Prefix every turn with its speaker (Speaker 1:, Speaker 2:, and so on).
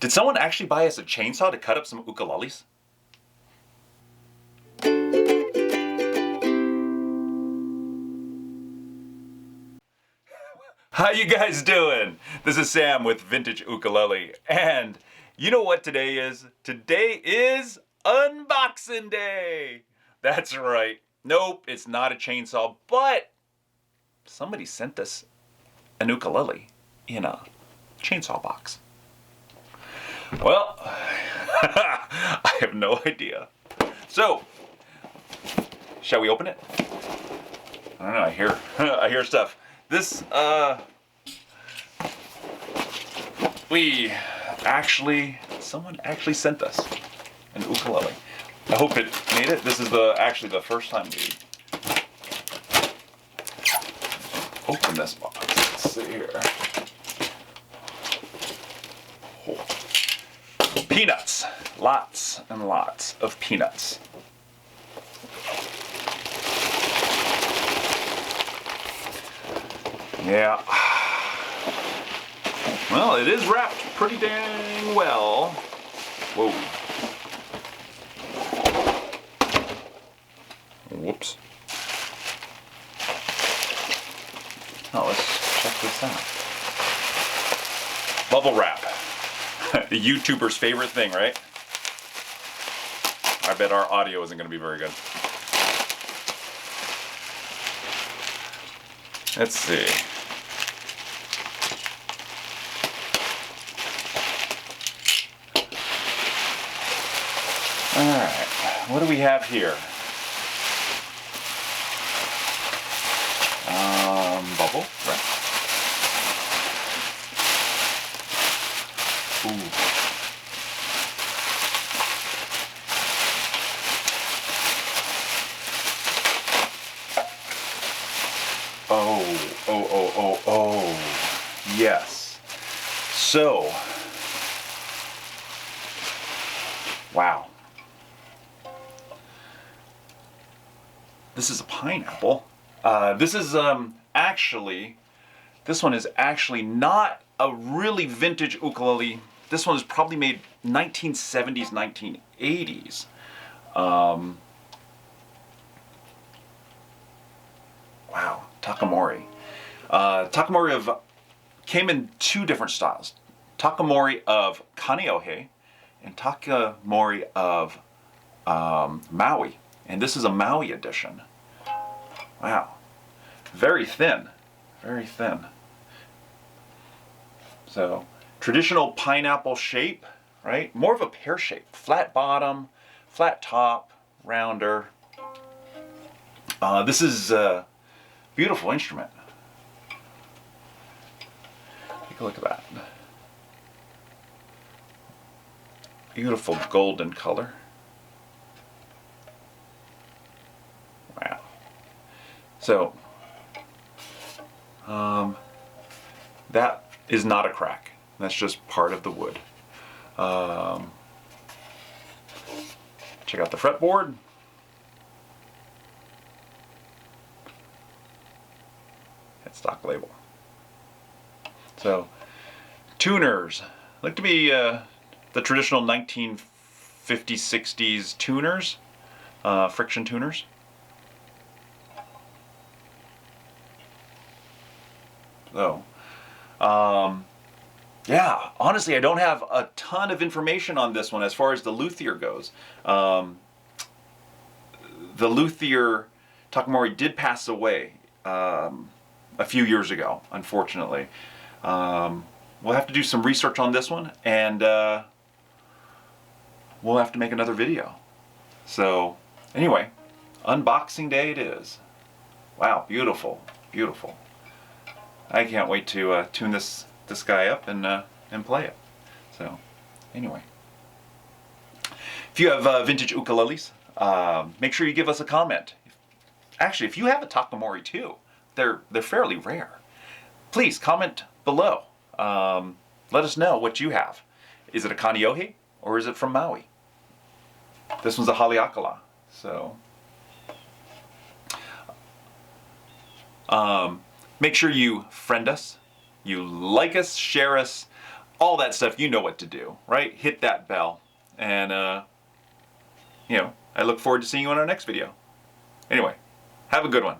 Speaker 1: Did someone actually buy us a chainsaw to cut up some ukuleles? How you guys doing? This is Sam with Vintage Ukulele, and you know what today is? Today is Unboxing Day! That's right. Nope, it's not a chainsaw, but somebody sent us an ukulele in a chainsaw box. Well, I have no idea. So, shall we open it? I don't know, I hear stuff. This, someone actually sent us an ukulele. I hope it made it. This is actually the first time we open this box. Let's see here. Oh. Peanuts. Lots and lots of peanuts. Yeah. Well, it is wrapped pretty dang well. Whoa. Whoops. Oh, let's check this out. Bubble wrap. The YouTuber's favorite thing, right? I bet our audio isn't going to be very good. Let's see. Alright, what do we have here? Bubble wrap. Ooh. Oh, yes. So, wow. This is a pineapple. This one is actually not a really vintage ukulele. This one is probably made 1970s, 1980s. Wow, Takamori. Takamori came in two different styles. Takamori of Kaneohe and Takamori of Maui. And this is a Maui edition. Wow. Very thin. Very thin. So, traditional pineapple shape, right? More of a pear shape. Flat bottom, flat top, rounder. This is a beautiful instrument. Take a look at that. Beautiful golden color. Wow. So, that is not a crack. That's just part of the wood. Check out the fretboard. Headstock label. So, tuners. Look to be the traditional 1950s, 60s tuners, friction tuners. So, yeah, honestly, I don't have a ton of information on this one as far as the luthier goes. The luthier, Takamori, did pass away a few years ago, unfortunately. We'll have to do some research on this one, and we'll have to make another video. So, anyway, unboxing day it is. Wow, beautiful, beautiful. I can't wait to tune this guy up and play it. So, anyway, if you have vintage ukuleles, make sure you give us a comment. Actually, if you have a Takamori too, they're fairly rare. Please comment below. Let us know what you have. Is it a Kaneohe or is it from Maui? This one's a Haleakala. So, make sure you friend us, you like us, share us, all that stuff, you know what to do, right? Hit that bell. And, you know, I look forward to seeing you on our next video. Anyway, have a good one.